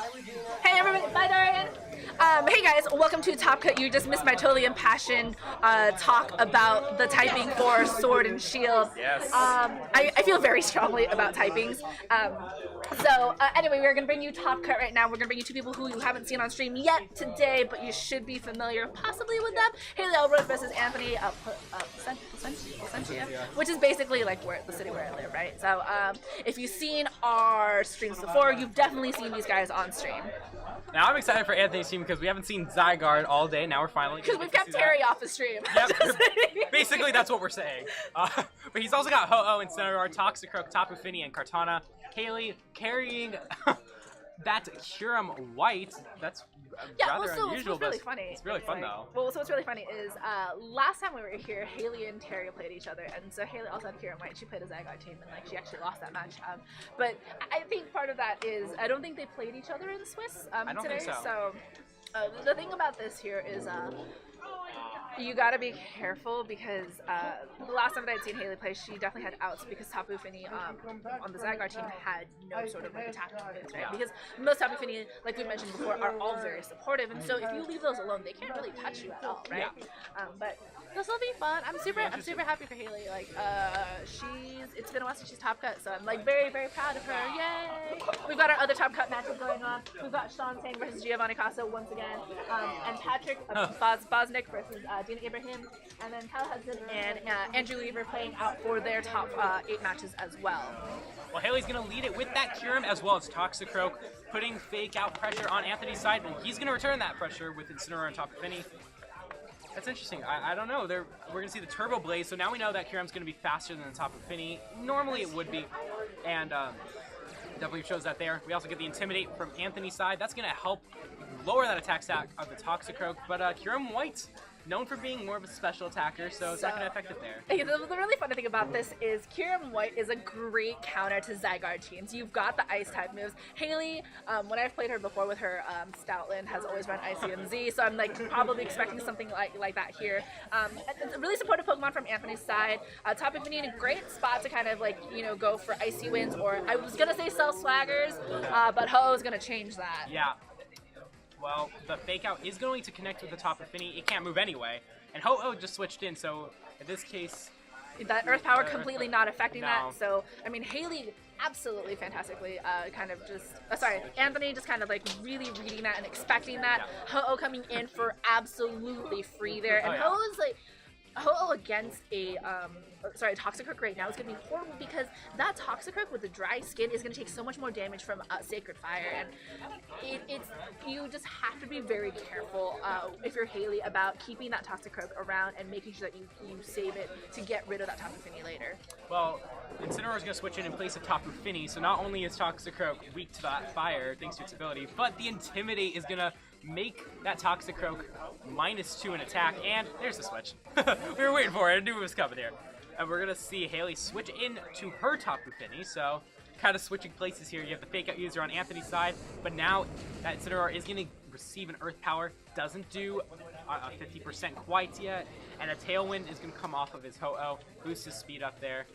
Hey everybody, bye Darian. Hey guys, welcome to Top Cut. You just missed my totally impassioned talk about the typing for Sword and Shield. Yes. I feel very strongly about typings. Anyway, we're going to bring you Top Cut right now. We're going to bring you two people who you haven't seen on stream yet today, but you should be familiar possibly with them. Hayley Aldworth versus Anthony Plasencia, which is basically like the city where I live, right? So if you've seen our streams before, you've definitely seen these guys on stream. Now I'm excited for Anthony's team because we haven't seen Zygarde all day. Now we're finally because we've kept Terry off the stream. Yep. Basically, that's what we're saying. But he's also got Ho-Oh, Incineroar, Toxicroak, Tapu Fini, and Kartana. Hayley carrying that Kyurem White. That's rather unusual. What's really funny. It's really fun though. Well, so what's really funny is last time we were here, Hayley and Terry played each other, and so Hayley also had Kyurem White. She played a Zygarde team, and like she actually lost that match. But I think part of that is I don't think they played each other in Swiss I don't today. think so. The thing about this here is you gotta be careful because the last time that I'd seen Hayley play, she definitely had outs because Tapu Fini on the Zygarde team had no sort of like attack movements, right? Because most Tapu Fini, like we mentioned before, are all very supportive, and so if you leave those alone, they can't really touch you at all, right? But this will be fun. I'm super happy for Hayley. Like it's been a while since she's Top Cut, so I'm like very proud of her. Yay! We've got our other Top Cut matches going on. We've got Sean Tang versus Giovanni Casa once again, and Patrick Bosnick versus Dina Ibrahim, and then Kyle Hudson and Andrew Weaver playing out for their top 8 matches as well. Well, Hayley's going to lead it with that Kyurem as well as Toxicroak, putting fake out pressure on Anthony's side, and he's going to return that pressure with Incineroar and Tapu Fini. That's interesting. I don't know. We're going to see the Turbo Blaze, so now we know that Kyurem's going to be faster than the Tapu Fini. Normally it would be, and definitely shows that there. We also get the Intimidate from Anthony's side. That's going to help lower that attack stack of the Toxicroak, but Kyurem White, known for being more of a special attacker, so it's not going to affect it there. Okay, the really funny thing about this is Kyurem White is a great counter to Zygarde teams. You've got the Ice type moves. Hayley, when I've played her before with her Stoutland, has always run Icy and Z, so I'm like probably expecting something like that here. It's a really supportive Pokemon from Anthony's side. Tapu Fini in a great spot to kind of like, go for Icy wins, or I was going to say sell Swaggers, but Ho is going to change that. Yeah. Well, the fake out is going to connect with the Tapu Fini. It can't move anyway. And Ho-Oh just switched in, so in this case... That Earth Power completely not affecting that. So, I mean, Hayley absolutely fantastically Anthony just kind of like really reading that and expecting that. Yeah. Ho-Oh coming in for absolutely free there. And Ho-Oh's like... Ho-Oh against a Toxicroak right now is going to be horrible because that Toxicroak with the dry skin is going to take so much more damage from Sacred Fire, and you just have to be very careful if you're Hayley about keeping that Toxicroak around and making sure that you save it to get rid of that Tapu Fini later. Well, Incineroar is going to switch in place of Tapu Fini, so not only is Toxicroak weak to that fire thanks to its ability, but the Intimidate is going to make that Toxicroak -2 in attack, and there's the switch. We were waiting for it. I knew it was coming here. And we're going to see Hayley switch in to her Tapu Fini, so kind of switching places here. You have the fake out user on Anthony's side, but now that Incineroar is going to receive an Earth Power, doesn't do 50% quite yet, and a Tailwind is going to come off of his Ho-Oh, boost his speed up there.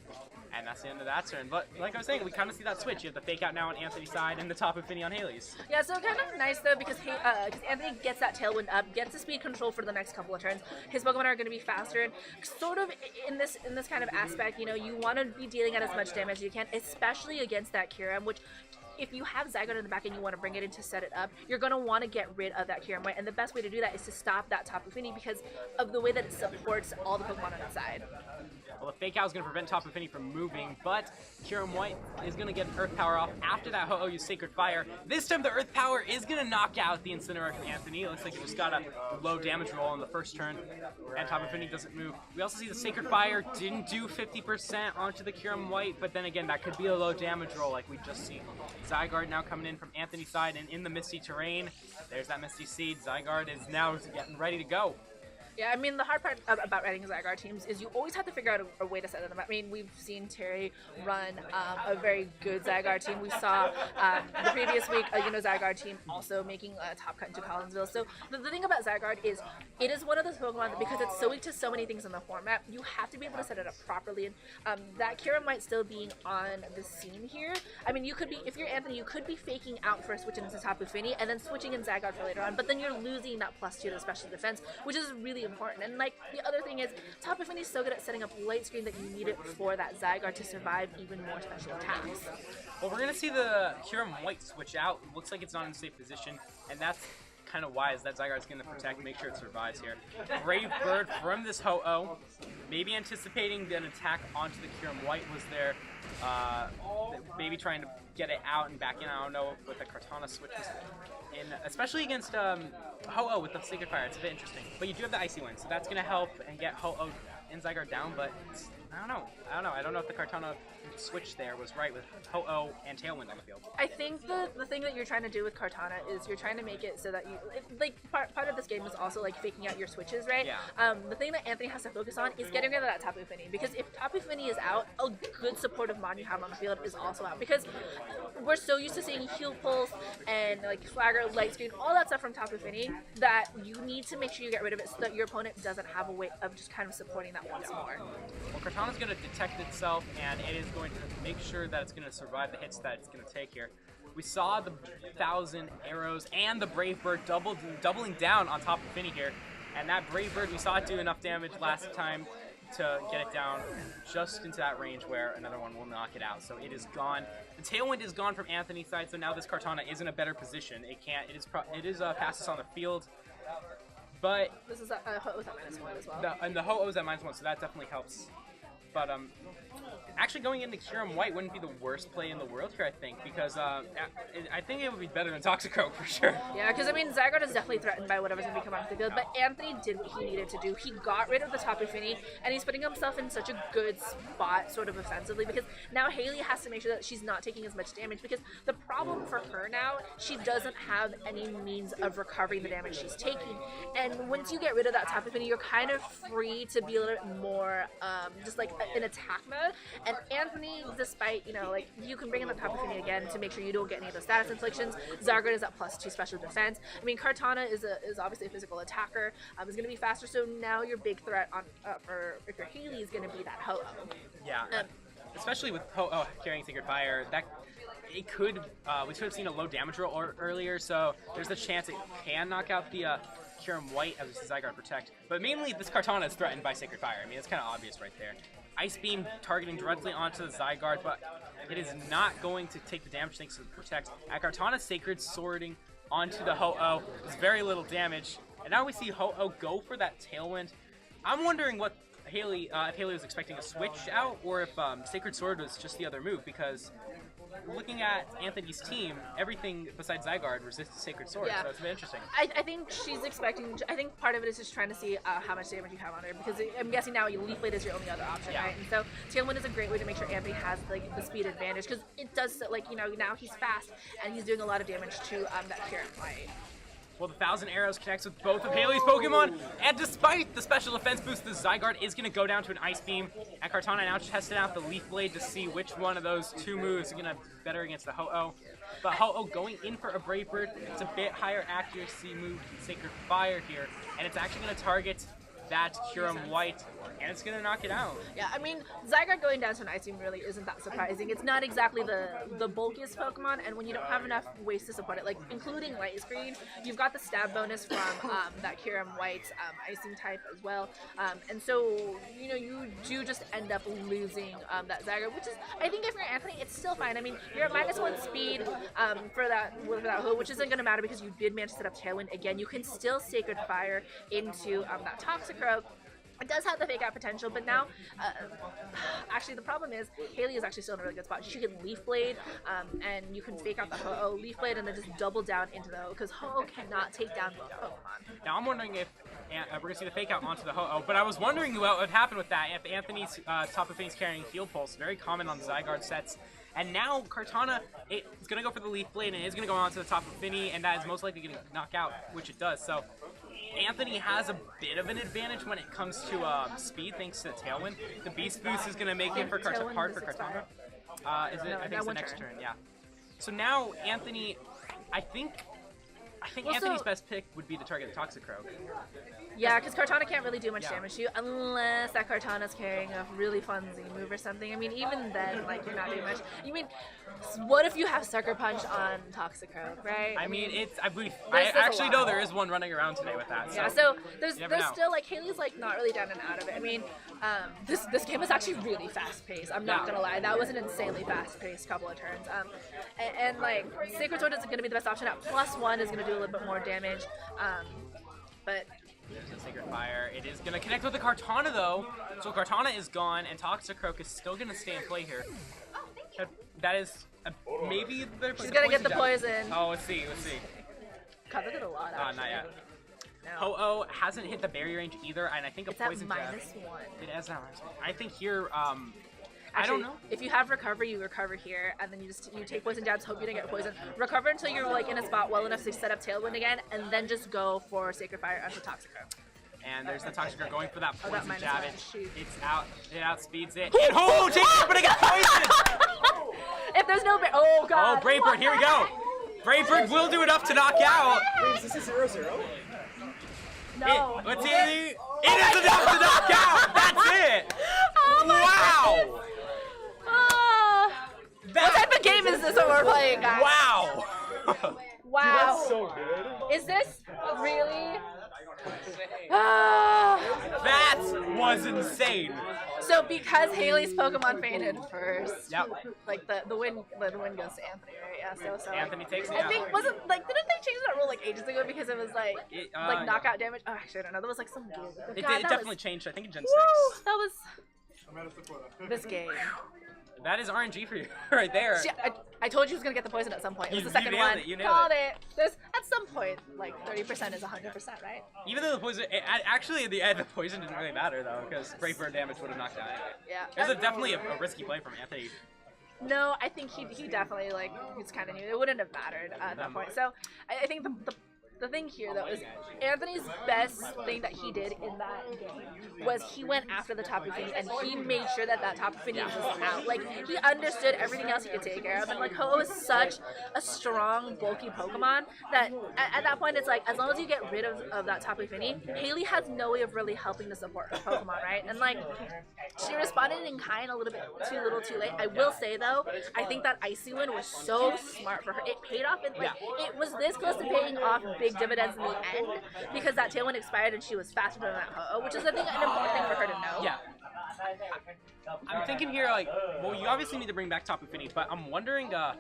And that's the end of that turn. But like I was saying, we kind of see that switch. You have the fake out now on Anthony's side and the Tapu Fini on Hayley's. Yeah, so kind of nice though because Anthony gets that Tailwind up, gets the speed control for the next couple of turns. His Pokemon are going to be faster, and sort of in this kind of aspect, you want to be dealing at as much damage as you can, especially against that Kyurem, which if you have Zygarde in the back and you want to bring it in to set it up, you're going to want to get rid of that Kyurem White, and the best way to do that is to stop that Tapu Fini because of the way that it supports all the Pokemon on its side. Well, the fake out is going to prevent Tapu Fini from moving, but Kyurem White is going to get an Earth Power off after that Ho-Oh used Sacred Fire. This time the Earth Power is going to knock out the Incineroar from Anthony. It looks like it just got a low damage roll on the first turn, and Tapu Fini doesn't move. We also see the Sacred Fire didn't do 50% onto the Kyurem White, but then again, that could be a low damage roll like we just seen. Zygarde now coming in from Anthony's side and in the Misty Terrain. There's that Misty Seed. Zygarde is now getting ready to go. Yeah, I mean, the hard part about writing Zygarde teams is you always have to figure out a way to set them up. I mean, we've seen Terry run a very good Zygarde team. We saw the previous week, Zygarde team also making a top cut into Collinsville. So the thing about Zygarde is it is one of those Pokemon that because it's so weak to so many things in the format, you have to be able to set it up properly. And that Kira might still being on the scene here. I mean, you could be, if you're Anthony, you could be faking out for switching into Tapu Fini and then switching in Zygarde for later on, but then you're losing that +2 to special defense, which is really important. And like the other thing is, Tapu Fini is so good at setting up light screen that you need it for that Zygarde to survive even more special attacks. Well, we're gonna see the Kyurem White switch out. Looks like it's not in a safe position, and that's kind of wise. That Zygarde's gonna protect, make sure it survives here. Brave Bird from this Ho-Oh, maybe anticipating an attack onto the Kyurem White was there. Maybe trying to get it out and back in. I don't know what the Kartana switches in, especially against Ho-Oh with the Sacred Fire. It's a bit interesting. But you do have the Icy Wind, so that's going to help and get Ho-Oh and Zygarde down, but I don't know. I don't know if the Kartana switch there was right with Ho-Oh and Tailwind on the field. I think the thing that you're trying to do with Kartana is you're trying to make it so that part of this game is also like faking out your switches, right? Yeah. The thing that Anthony has to focus on is getting rid of that Tapu Fini, because if Tapu Fini is out, a good supportive mon you have on the field is also out, because we're so used to seeing Heal Pulse and like Swagger, Light Screen, all that stuff from Tapu Fini that you need to make sure you get rid of it so that your opponent doesn't have a way of just kind of supporting that once more. Well, Kartana's going to detect itself, and it is going to make sure that it's going to survive the hits that it's going to take here. We saw the 1,000 arrows and the Brave Bird doubling down on top of Fini here, and that Brave Bird, we saw it do enough damage last time to get it down just into that range where another one will knock it out. So it is gone. The Tailwind is gone from Anthony's side, so now this Kartana is in a better position. It is fastest on the field, but this is Ho-Oh's at -1 as well. And the Ho-Oh's at -1, so that definitely helps. But actually going into Kyurem White wouldn't be the worst play in the world here, I think, because I think it would be better than Toxicroak for sure. Yeah, because I mean, Zygarde is definitely threatened by whatever's going to be coming off the field, but Anthony did what he needed to do. He got rid of the Tapu Fini, and he's putting himself in such a good spot, sort of offensively, because now Hayley has to make sure that she's not taking as much damage, because the problem for her now, she doesn't have any means of recovering the damage she's taking, and once you get rid of that Tapu Fini, you're kind of free to be a little bit more just like in attack mode. And Anthony, despite, like, you can bring in the Tapu Fini again to make sure you don't get any of those status inflictions. Zygarde is at +2 special defense. I mean, Kartana is obviously a physical attacker. Is going to be faster, so now your big threat on for if you're Hayley is going to be that Ho-Oh. Yeah, especially with Ho-Oh carrying Sacred Fire, that it could, we should have seen a low damage roll earlier, so there's the chance it can knock out the Kyurem White as the Zygarde protect. But mainly this Kartana is threatened by Sacred Fire. I mean, it's kind of obvious right there. Ice Beam targeting directly onto the Zygarde, but it is not going to take the damage thanks to the protect. At Kartana, Sacred Swording onto the Ho-Oh is very little damage. And now we see Ho-Oh go for that Tailwind. I'm wondering what Hayley, if Hayley was expecting a switch out, or if Sacred Sword was just the other move, because looking at Anthony's team, everything besides Zygarde resists Sacred Sword, so it's a bit interesting. I think she's expecting, I think part of it is just trying to see how much damage you have on her, because I'm guessing now Leaf Blade is your only other option, right? And so Tailwind is a great way to make sure Anthony has like the speed advantage, because it does, like, now he's fast, and he's doing a lot of damage to that Kyurem White. Well, the 1,000 arrows connects with both of Hayley's Pokemon, and despite the special defense boost, the Zygarde is going to go down to an Ice Beam. And Kartana now testing out the Leaf Blade to see which one of those two moves is going to be better against the Ho-Oh. But Ho-Oh going in for a Brave Bird. It's a bit higher accuracy move than Sacred Fire here, and it's actually going to target that Kyurem White, and it's going to knock it out. Yeah, I mean, Zygarde going down to an Ice Beam really isn't that surprising. It's not exactly the bulkiest Pokemon, and when you don't have enough ways to support it, like including Light Screen, you've got the stab bonus from that Kyurem White Icing type as well. And so, you do just end up losing that Zygarde, which is, I think if you're Anthony, it's still fine. I mean, you're at -1 speed for that Ho, which isn't going to matter because you did manage to set up Tailwind. Again, you can still Sacred Fire into that Toxicroak. It does have the fake out potential, but now, actually the problem is, Hayley is actually still in a really good spot. She can Leaf Blade, and you can fake out the Ho-Oh, Leaf Blade, and then just double down into the Ho, because Ho-Oh cannot take down both Pokemon. Now I'm wondering if we're going to see the fake out onto the Ho-Oh, but I was wondering what would happen with that if Anthony's Tapu Fini's carrying Heal Pulse, very common on Zygarde sets. And now Kartana is going to go for the Leaf Blade, and it is going to go onto the Tapu Fini, and that is most likely going to knock out, which it does. So Anthony has a bit of an advantage when it comes to speed, thanks to Tailwind. The Beast Boost is going to make it for hard for Kartana. Is it? No, I think it's the next turn. Yeah. So now Anthony, I think Anthony's best pick would be to target the Toxicroak. Yeah, because Kartana can't really do much damage to you unless that Kartana's carrying a really fun Z move or something. I mean, even then, like, you're not doing much. You mean, what if you have Sucker Punch on Toxicroak, right? I mean, I actually know there is one running around today with that. So. Yeah, so there's still, like, Hayley's, like, not really down and out of it. I mean, this game was actually really fast-paced. I'm not gonna lie. That was an insanely fast-paced couple of turns. And like, Sacred Sword isn't gonna be the best option. At +1 is gonna do a little bit more damage. But there's a Sacred Fire. It is going to connect with the Kartana, though. So Kartana is gone, and Toxicroak is still going to stay in play here. That is maybe the she's going to get the poison. Oh, let's see. God, that did a lot, actually. Not yet. No. Ho-Oh hasn't hit the barrier range either, and I think it's a poison at jab. -1. It is at -1. I think here, Actually, I don't know. If you have recover, you recover here, and then you take poison jabs, hope you don't get poison. Recover until you're like in a spot well enough to set up Tailwind again, and then just go for Sacred Fire onto Toxicroak. And there's the Toxicroak going for that Oh, poison that jab. -1, It's out. It outspeeds it. And Ho-Oh takes it, but it got poisoned! If there's no oh god. Oh, Brave Bird, here we go. Brave Bird will do enough to knock out. Wait, is this a 0-0? No. Let's see. It is enough to knock out. That's it. Oh my Wow. What type of game is this that we're playing, guys? Wow. Wow. That's so good. Is this really? That was insane. So because Hayley's Pokemon fainted first, Yep. like the win goes to Anthony, right? Yeah. So Anthony takes it. I think didn't they change that rule like ages ago because it was like knockout damage? Oh, actually I don't know. There was like some game. It God, definitely changed. I think in Gen 6. Woo, that was this game. That is RNG for you right there. See, I told you he was gonna get the poison at some point. It was You the second nailed one. it, you nailed Called it. There's at some point like 30% is 100%, right? Even though the poison, actually at the end the poison didn't really matter though, because Brave Bird damage would have knocked out anyway. Yeah. It was definitely a risky play from Anthony. No, I think he definitely like he's kind of new. It wouldn't have mattered at that point. So I think the thing here though is Anthony's best thing that he did in that game was he went after the Tapu Fini and he made sure that Tapu Fini was out. Like he understood everything else he could take care of, and like Ho-Oh is such a strong, bulky Pokemon that at that point it's like as long as you get rid of that Tapu Fini, Hayley has no way of really helping to support her Pokemon, right? And like she responded in kind a little bit too late. I will say though, I think that Icy Wind was so smart for her. It paid off, and like it was this close to paying off big dividends in the end because that Tailwind expired and she was faster than that Ho-Oh, which is I think an important thing for her to know. Yeah. I'm thinking here like, well, you obviously need to bring back Tapu Fini, but I'm wondering, I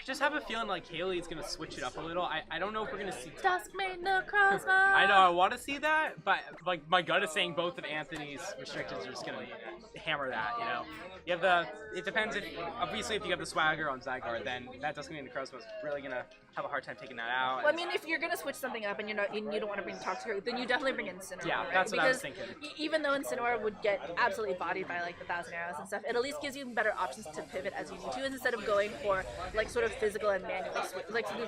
just have a feeling like Hayley is gonna switch it up a little. I don't know if we're gonna see. Dusk made no crossbow. I know I want to see that, but like my gut is saying both of Anthony's restrictions are just gonna hammer that. You know, you have the. It depends if obviously if you have the Swagger on Zygarde, then that Dusk made no crossbow is really gonna have a hard time taking that out. Well, I mean, if you're gonna switch something up and you don't want to bring Toxicroak, then you definitely bring Incineroar. Yeah, right? that's what I was because thinking. Even though Incineroar would get absolutely bodied by like the 1,000 arrows and stuff, it at least gives you better options to pivot as you need to, instead of going for like sort of physical and manual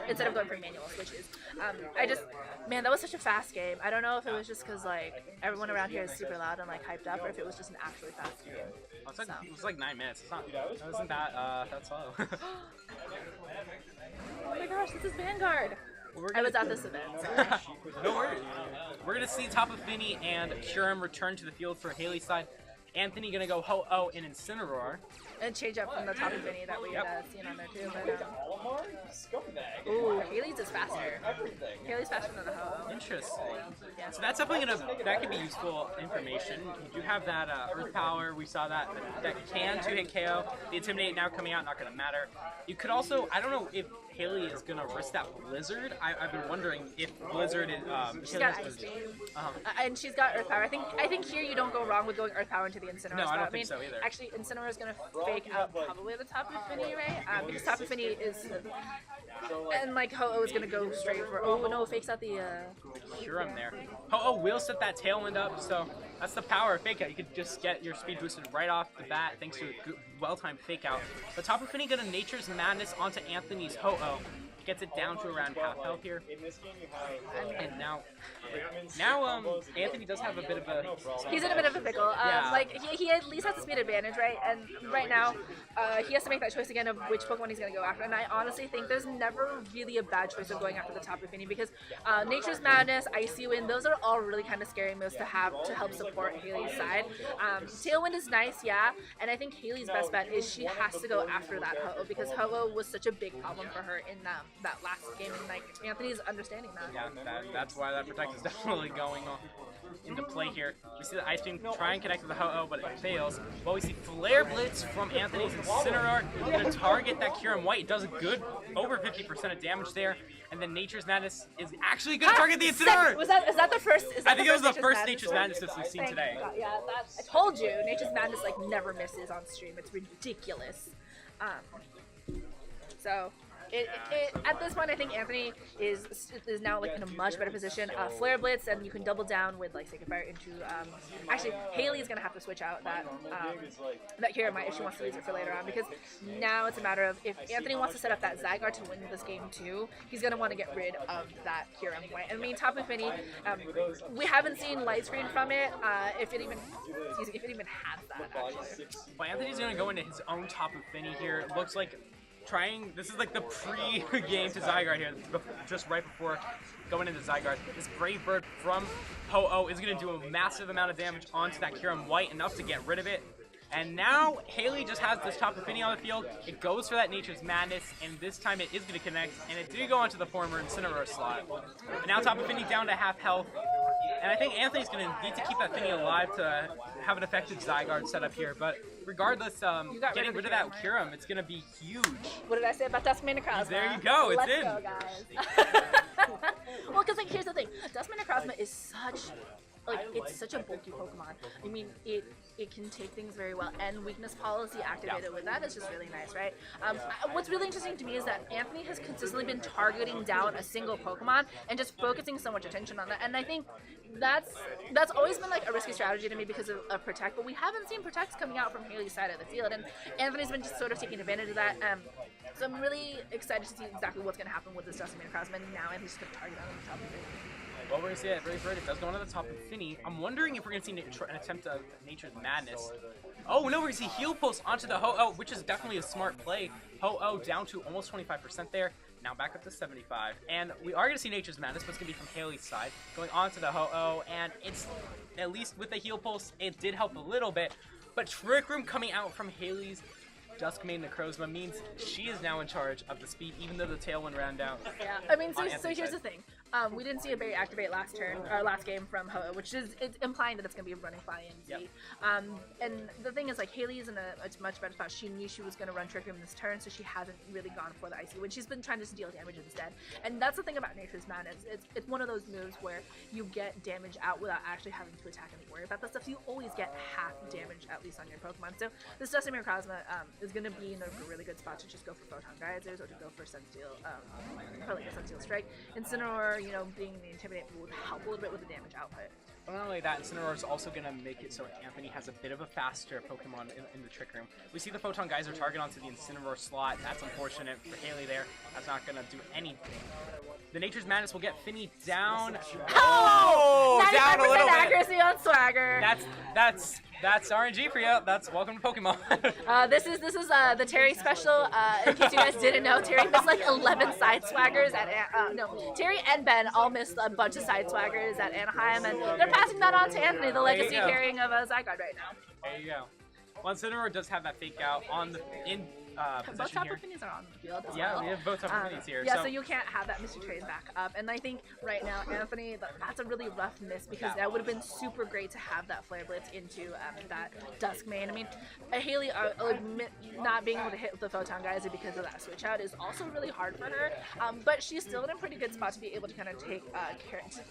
instead of going for manual switches. Man, that was such a fast game. I don't know if it was just because like everyone around here is super loud and like hyped up, or if it was just an actually fast game. It was like 9 minutes. It's not. It wasn't that slow. Oh my gosh, this is Vanguard. I was at this event. So. No worries. We're gonna see Tapu Fini and Shurim return to the field for Hayley's side. Anthony gonna go Ho-Oh and Incineroar. And change up from the Tapu Fini that we had seen on there too. Scumbag. Ooh, Hayley's is faster. Everything. Hayley's faster than the Ho-Oh. Interesting. Yeah. So that's definitely that could be useful information. You do have that Earth Power. We saw that can 2-hit KO. The Intimidate now coming out, not gonna matter. You could also, I don't know if Hayley is gonna risk that Blizzard. I've been wondering if Blizzard is. She's got Ice Beam, and she's got Earth Power. I think here you don't go wrong with going Earth Power into the Incineroar. No, I don't think so either. Actually, Incineroar is gonna fake out probably the Tapu Fini, right? Because Tapu Fini is, and like Ho-Oh is gonna go straight for. Oh no, fakes out the. Shurim there. Ho-Oh will set that Tailwind up, so that's the power of Fake Out. You could just get your speed boosted right off the bat thanks to a well-timed Fake Out. But Tapu Fini gonna Nature's Madness onto Anthony's Ho-Oh. gets it down to around half health here. In this game, you have And now Anthony does have a bit of a... He's in a bit of a pickle. Yeah. Like, he at least has the speed advantage, right? And right now, he has to make that choice again of which Pokemon he's going to go after. And I honestly think there's never really a bad choice of going after the Tapu Fini because Nature's Madness, Icy Wind, those are all really kind of scary moves to have to help support Hayley's side. Tailwind is nice, yeah. And I think Hayley's best bet is she has to go after that Ho-Oh because Ho-Oh was such a big problem for her in that last game. And like, Anthony's understanding that. Yeah, that's why that Protect is definitely going on into play here. We see the Ice Beam try and connect with the Ho-Oh, but it fails. But we see Flare Blitz from Anthony's Incineroar to target that Kyurem White. It does a good over 50% of damage there. And then Nature's Madness is actually going to target the Incineroar! Is that the first? I think it was the first Nature's Madness we've seen Thank today. God. Yeah, I told you, Nature's Madness like never misses on stream. It's ridiculous. So at this point, I think Anthony is now like in a much better position. Flare Blitz, and you can double down with like Sacred Fire into. Actually, Hayley's gonna have to switch out that Kyurem if she wants to use it for later on, because now it's a matter of if Anthony wants to set up that Zygarde to win this game too, he's gonna want to get rid of that Kyurem White. I mean, Tapu Fini, we haven't seen light screen from it. If it even has that actually. Well, Anthony's gonna go into his own Tapu Fini here. It looks like this is like the pre-game to Zygarde here, just right before going into Zygarde. This Brave Bird from Ho-Oh is going to do a massive amount of damage onto that Kyurem White, enough to get rid of it. And now Hayley just has this Tapu Fini on the field. It goes for that Nature's Madness, and this time it is going to connect, and it did go onto the former Incineroar slot. And now Tapu Fini down to half health. And I think Anthony's going to need to keep that Fini alive to have an effective Zygarde setup here. But regardless, getting rid of that Kyurem, it's going to be huge. What did I say about Duskmane Necrozma? There you go, it's in. Let's go, guys. Well, because like, here's the thing. Duskmane Necrozma is such a bulky Pokemon. I mean, it can take things very well, and weakness policy activated with that is just really nice, right? What's really interesting to me is that Anthony has consistently been targeting down a single Pokemon and just focusing so much attention on that, and I think that's always been like a risky strategy to me because of Protect, but we haven't seen Protects coming out from Hayley's side of the field, and Anthony's been just sort of taking advantage of that. So I'm really excited to see exactly what's going to happen with this Duskmane Necrozma, and now Anthony's just going to target on the top of it. Well, we're going to see that Brave Bird. It does go onto the top of Fini. I'm wondering if we're going to see an attempt of Nature's Madness. Oh, no, we're going to see Heal Pulse onto the Ho-Oh, which is definitely a smart play. Ho-Oh down to almost 25% there. Now back up to 75. And we are going to see Nature's Madness, but it's going to be from Hayley's side. Going onto the Ho-Oh, and it's, at least with the Heal Pulse, it did help a little bit. But Trick Room coming out from Hayley's Duskmane Necrozma means she is now in charge of the speed, even though the Tailwind ran down. Yeah, I mean, so here's the thing. We didn't see a Berry activate last game from Ho-Oh, which is implying that it's going to be running Fly in Z. Yep. And the thing is, like, Hayley is in a much better spot. She knew she was going to run Trick Room this turn, so she hasn't really gone for the Icy Wind. She's been trying to deal damage instead. And that's the thing about Nature's Madness. It's one of those moves where you get damage out without actually having to attack and worry about that stuff. You always get half damage, at least on your Pokemon. So this Duskmane Necrozma is going to be in a really good spot to just go for Photon Geysers or to go for Sensteel, for like a Sensteel Strike. Incineroar, you know, being the Intimidate would help a little bit with the damage output. But not only that, Incineroar is also going to make it so Anthony has a bit of a faster Pokemon in the Trick Room. We see the Photon Geyser target onto the Incineroar slot. That's unfortunate for Hayley there. That's not going to do anything. The Nature's Madness will get Fini down. Oh! Down a little bit. Accuracy on Swagger. That's RNG for you. That's welcome to Pokemon. This is the Terry special. In case you guys didn't know, Terry missed like 11 side swaggers at Terry and Ben all missed a bunch of side swaggers at Anaheim, and they're passing that on to Anthony, the legacy carrying of Zygarde right now. There you go. Well, Incineroar does have that fake out on the both Tapu here. Finis are on the field as Yeah, well. we have both Tapu Finis here. Yeah, so you can't have that Mr. Train back up. And I think right now, Anthony, that's a really rough miss because that would have been super great to have that Flare Blitz into that Duskmane. I mean, Hayley not being able to hit with the Photon Geyser because of that switch out is also really hard for her. But she's still in a pretty good spot to be able to kind of take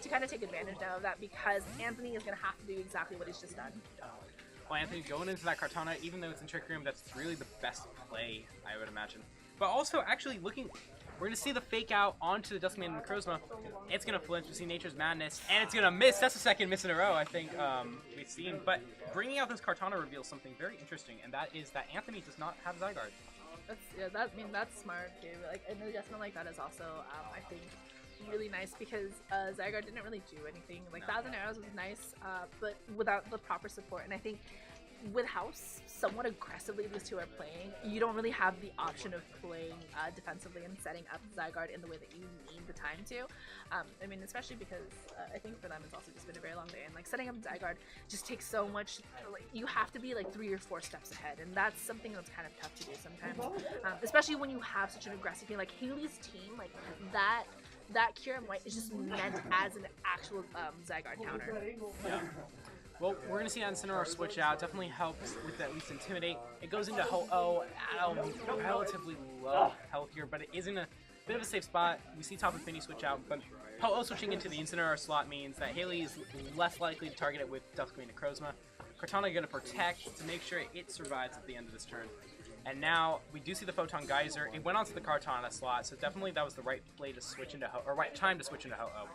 take advantage now of that because Anthony is going to have to do exactly what he's just done. Well, Anthony, going into that Kartana, even though it's in Trick Room, that's really the best play, I would imagine. But also, actually looking, we're going to see the fake out onto the Duskmane and Necrozma. It's going to flinch. We see Nature's Madness, and it's going to miss. That's the second miss in a row, I think, we've seen. But bringing out this Kartana reveals something very interesting, and that is that Anthony does not have Zygarde. That's smart too. Like, an adjustment like that is also, I think, really nice because Zygarde didn't really do anything. Like, Thousand Arrows was nice, but without the proper support. And I think with how somewhat aggressively these two are playing, you don't really have the option of playing defensively and setting up Zygarde in the way that you need the time to. I mean, especially because I think for them it's also just been a very long day, and like setting up Zygarde just takes so much. Like, you have to be like 3 or 4 steps ahead, and that's something that's kind of tough to do sometimes, especially when you have such an aggressive team. Like Hayley's team, like that Kyurem White is just meant as an actual Zygarde counter. Yeah. Well, we're going to see that Incineroar switch out. Definitely helps with at least Intimidate. It goes into Ho-Oh at a relatively low health here, but it is in a bit of a safe spot. We see Tapu Fini switch out, but Ho-Oh switching into the Incineroar slot means that Hayley is less likely to target it with Duskmane and Necrozma. Kartana going to protect to make sure it survives at the end of this turn. And now we do see the Photon Geyser. It went onto the Kartana slot, so definitely that was the right play to switch into Ho-Oh, or right time to switch into Ho-Oh.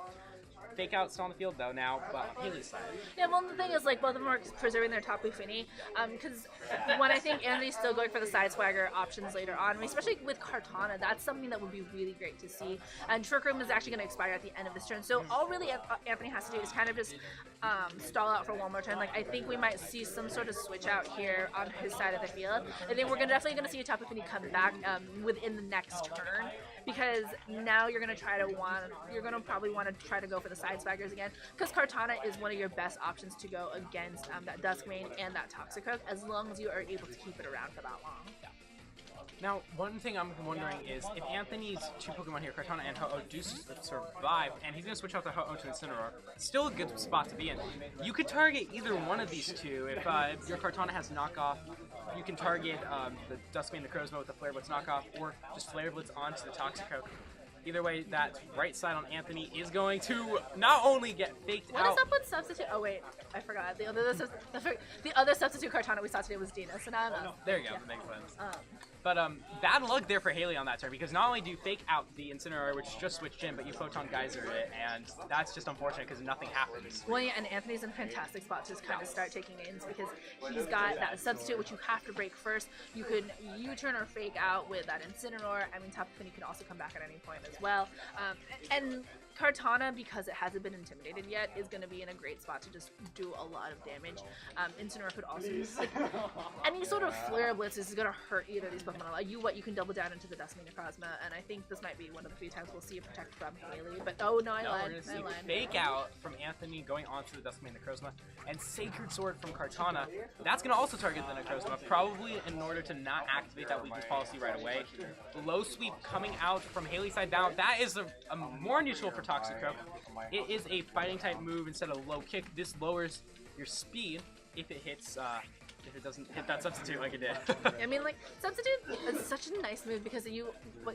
Fake out still on the field though now, but Hayley's side. Yeah, well, the thing is, like, both of them are preserving their Tapu Fini, because when I think Andy's still going for the side swagger options later on, especially with Kartana, that's something that would be really great to see. And Trick Room is actually going to expire at the end of this turn, so all really Anthony has to do is kind of just stall out for one more turn. Like, I think we might see some sort of switch out here on his side of the field. I think we're definitely going to see a Tapu Fini come back within the next turn, because now you're going to probably want to try to go for the side swaggers again, because Kartana is one of your best options to go against that Duskmane and that Toxicroak, as long as you are able to keep it around for that long. Yeah. Now, one thing I'm wondering is if Anthony's 2 Pokemon here, Kartana and Ho-Oh, do survive, and he's going to switch out the Ho-Oh to Incineroar, still a good spot to be in. You could target either one of these two. If your Kartana has knockoff, you can target the Duskmane and the Necrozma with the Flare Blitz knockoff, or just Flare Blitz onto the Toxicroak. Either way, that right side on Anthony is going to not only get faked out. What is up with substitute? Oh wait, I forgot. The other substitute Kartana we saw today was Dina. So now I'm there you go. That makes sense. But bad luck there for Hayley on that turn, because not only do you fake out the Incineroar, which just switched in, but you Photon Geyser it, and that's just unfortunate because nothing happens. Well, yeah, and Anthony's in a fantastic spot to kind of start taking names, because he's got that substitute, which you have to break first. You can U-turn or fake out with that Incineroar. I mean, Tapu Fini can also come back at any point as well. And Kartana, because it hasn't been intimidated yet, is going to be in a great spot to just do a lot of damage. Incineroar could also use, like, any sort of Flare Blitz is going to hurt either of these Pokemon. You can double down into the Duskmane Necrozma, and I think this might be one of the few times we'll see a Protect from Hayley. But I lied. We're going to see Fake Out from Anthony going onto the Duskmane Necrozma, and Sacred Sword from Kartana. That's going to also target the Necrozma, probably in order to not activate that weakness policy right away. Low Sweep coming out from Hayley's side down. That is a more neutral for Toxicroak. It is a fighting type move instead of low kick. This lowers your speed if it hits if it doesn't hit that substitute like it did. I mean, like, substitute is such a nice move, because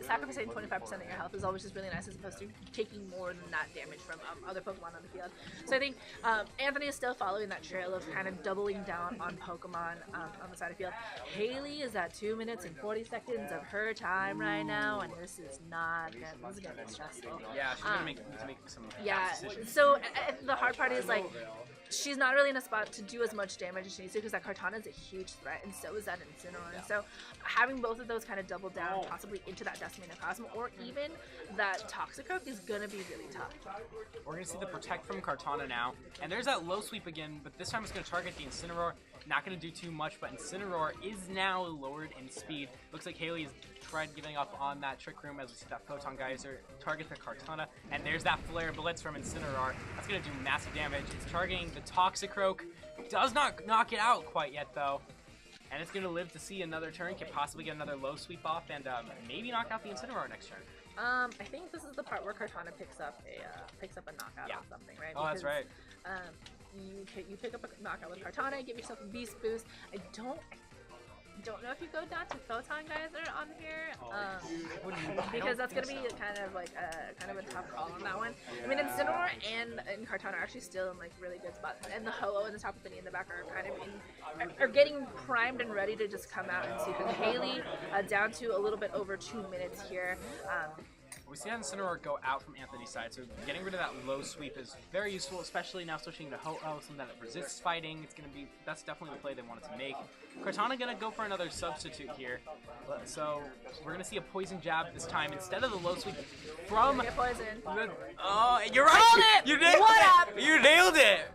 sacrificing 25% of your health is always just really nice, as opposed to taking more than that damage from other Pokemon on the field. So I think Anthony is still following that trail of kind of doubling down on Pokemon on the side of the field. Hayley is at 2 minutes and 40 seconds of her time right now, and this is not good. This is going to be stressful. Yeah, she's going to need to make some decisions. So the hard part is, like, she's not really in a spot to do as much damage as she needs to, because that Kartana is a huge threat, and so is that Incineroar. Yeah. So having both of those kind of double down, possibly into that Duskmane Necrozma, or even that Toxicroak, is going to be really tough. We're going to see the Protect from Kartana now, and there's that low sweep again, but this time it's going to target the Incineroar. Not going to do too much, but Incineroar is now lowered in speed. Looks like Hayley has tried giving up on that Trick Room, as we see that Photon Geyser target the Kartana, and there's that Flare Blitz from Incineroar. That's going to do massive damage. It's targeting the Toxicroak. Does not knock it out quite yet, though. And it's going to live to see another turn, can possibly get another low sweep off, and maybe knock out the Incineroar next turn. I think this is the part where Kartana picks up a knockout on something, right? Oh, that's right. You pick up a knockout with Kartana, give yourself a beast boost. I don't know if you go down to Photon Geyser on here, because that's gonna be kind of a tough call on that one. I mean, Incineroar and Kartana are actually still in, like, really good spots, and the Ho-Oh and the Tapu Fini in the back are kind of are getting primed and ready to just come out and see. Because Hayley down to a little bit over 2 minutes here. We see that Incineroar go out from Anthony's side, so getting rid of that low sweep is very useful, especially now switching to Ho-Oh, something that resists fighting. That's definitely the play they wanted to make. Kartana gonna go for another substitute here, so we're gonna see a poison jab this time instead of the low sweep from. Get poison. Oh, you're right! You nailed What it! up? You nailed it!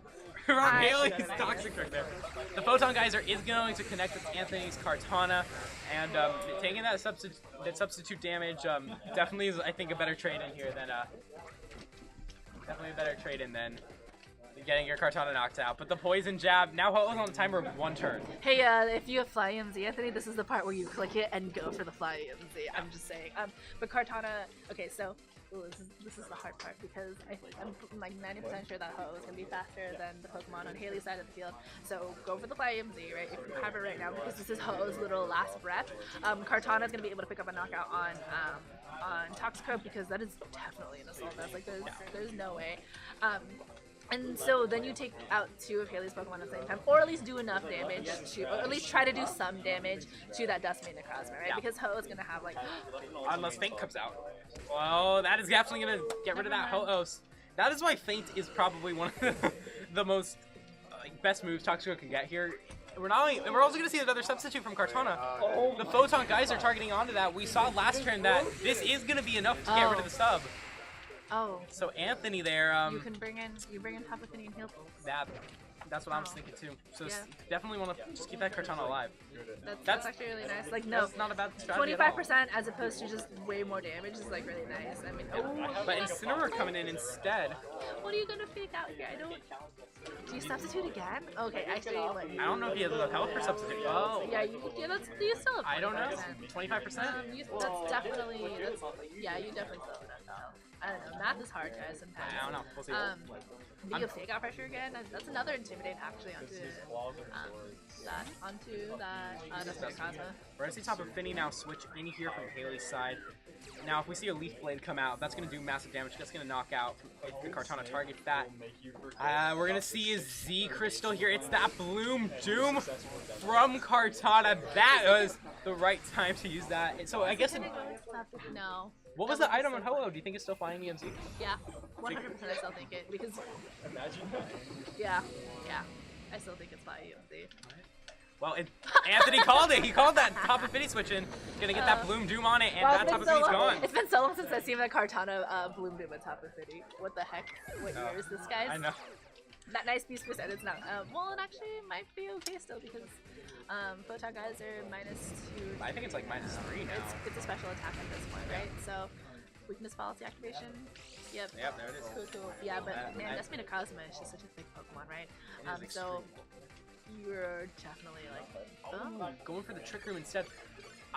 From I Hayley's should've made Toxic right there. The Photon Geyser is going to connect with Anthony's Kartana, and taking that substitute damage definitely is, I think, a better trade-in here than getting your Kartana knocked out. But the poison jab, now Ho-Oh's on the timer of 1 turn. Hey, if you have Fly EMZ, Anthony, this is the part where you click it and go for the Fly EMZ. I'm just saying. But Kartana, okay, so this is the hard part because I'm like 90% sure that Ho is going to be faster than the Pokemon on Hayley's side of the field. So go for the Fly EMZ, right? If you have it right now, because this is Ho's little last breath. Kartana is going to be able to pick up a knockout on Toxicroak because that is definitely an Assault Vest. Like there's no way. And so then you take out 2 of Hayley's Pokemon at the same time, or at least do enough damage to, or at least try to do some damage to that Dustmane Necrozma, right? Yeah. Because Ho is going to have like... Unless Feint comes out. Well, that is definitely going to get rid of that Ho-Oh's. That is why Feint is probably one of the most best moves Toxicroak can get here. We're also going to see another substitute from Kartana. The Photon Geyser targeting onto that. We saw last turn that this is going to be enough to get rid of the sub. Oh. So Anthony there, you bring in Tapu Fini and heal. That's what I was thinking too. So Yeah. Definitely want to just keep that Kartana alive. That's actually really nice. Like no, That's not a bad strategy at all. 25% as opposed to just way more damage is like really nice. I mean, But Incineroar coming in instead. what are you gonna fake out here? I don't. Do you substitute again? Okay, actually, like. I don't know if he has enough health for substitute. Oh. Yeah, you still have 25%. I don't know. 25%? That's definitely, yeah, you definitely still have enough though. I don't know, math is hard, guys, sometimes. I don't know. We'll see. Do you have fake out pressure again? That's another intimidate actually onto that Dustmane Necrozma. We're gonna see Tapu Fini now switch in here from Hayley's side. Now, if we see a Leaf Blade come out, that's gonna do massive damage. That's gonna knock out if the Kartana targets that. We're gonna see a Z Crystal here. It's that Bloom Doom from Kartana. That was the right time to use that. So I guess. No. What was the item on Ho-Oh? Do you think it's still flying EMZ? Yeah, 100% I still think it because. Yeah, I still think it's Fly EMZ. Well, Anthony called it. He called that Tapu Fini switch in. Gonna get that Bloom Doom on it, and that Tapu Fini's gone. It's been so long since I've seen that Kartana Bloom Doom with Tapu Fini. What the heck? What year is this, guys? I know. That nice piece percent, it's not. Well, it actually might be okay still because Photon Geyser -2. I think it's like -3 now. It's a special attack at this point, right? So weakness policy activation. Yep. Yep, there it is. Cool. Yeah, but man, Dustmane Necrozma is just such a big Pokemon, right? So you're definitely like going for the Trick Room instead.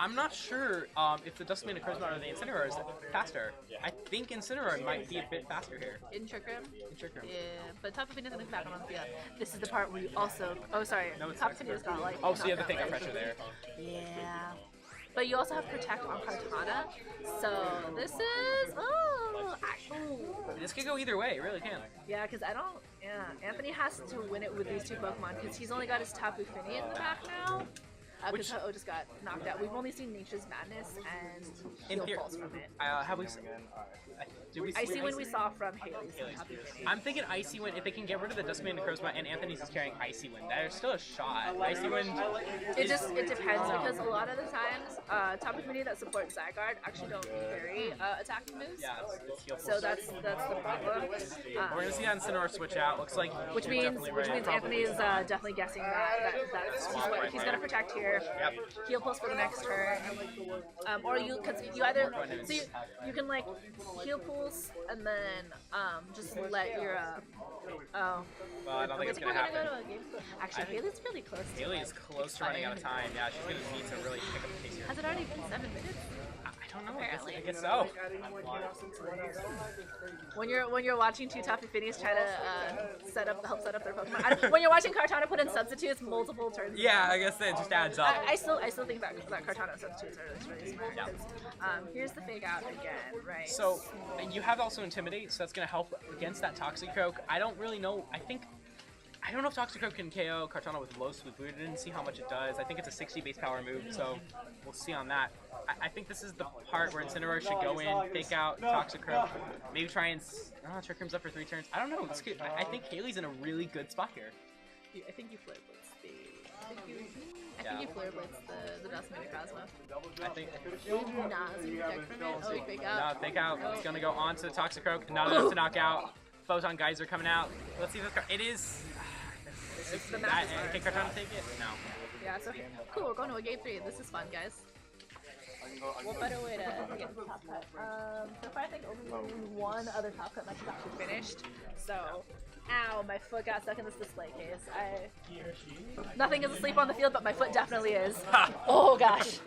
I'm not sure if the Dustmane Necrozma or the Incineroar is faster. I think Incineroar might be a bit faster here. In Trick Room? In Trick Room. Yeah, but Tapu Fini doesn't come back on the field. This is the part where you also... Oh, sorry. No, it's Tapu Fini has got like... Oh, so you have the knockout, fake out right? pressure there. Yeah. But you also have Protect on Kartana. So this is... This could go either way. It really can. Yeah, because I don't... Yeah, Anthony has to win it with these 2 Pokemon because he's only got his Tapu Fini in the back now. Because Ho-Oh just got knocked out. We've only seen Nature's Madness and Heal Pulse from it. Have we? Did we see Icy Wind we saw from Hayley's Tapu Fini. I'm thinking Icy Wind. If they can get rid of the Dustmane Necrozma and Anthony's is carrying Icy Wind, there's still a shot. Icy Wind. It depends because a lot of the times Tapu Fini that support Zygarde actually don't carry attacking moves. Yeah, it's Heal Pulse. So that's the problem. We're gonna see that Incineroar switch out. Looks like Which means Anthony is definitely guessing that he's gonna protect here. Yep. Heal Pulse for the next turn, or you either you can like heal pulse and then just let your Well, I don't think it's gonna happen. Actually, Hayley's really close. Hayley is close to running out of time. Yeah, she's gonna need to really pick up the pace here. Has it already been 7 minutes? I don't know. I guess so. When you're watching 2 Tapu Finis try to help set up their Pokemon. When you're watching Kartana put in substitutes multiple turns. Yeah, I guess it just adds up. I still think that Kartana substitutes are really smart. Yeah. Here's the fake out again, right? So you have also Intimidate, so that's gonna help against that Toxicroak. I don't really know. I think I don't know if Toxicroak can KO Kartana with low sweep. We didn't see how much it does. I think it's a 60 base power move, so we'll see on that. I think this is the part where Incineroar should go in, fake out Toxicroak, maybe try and Trick Room's up for 3 turns. I don't know. I think Hayley's in a really good spot here. I think you Flare Blitz I think you Flare Blitz the Dustman Cosmo. I think. Nah, so you protect from it? Oh, you fake out? No, fake out. It's gonna go on to the Toxicroak. Not enough to knock out. Photon Geyser coming out. Let's see if it is. Can Kartana take it? No. Yeah, so cool, we're going to a game 3. This is fun, guys. What better way to get the top cut? So far I think only one other top cut match is actually finished. So, ow, my foot got stuck in this display case. Nothing is asleep on the field, but my foot definitely is. Oh gosh.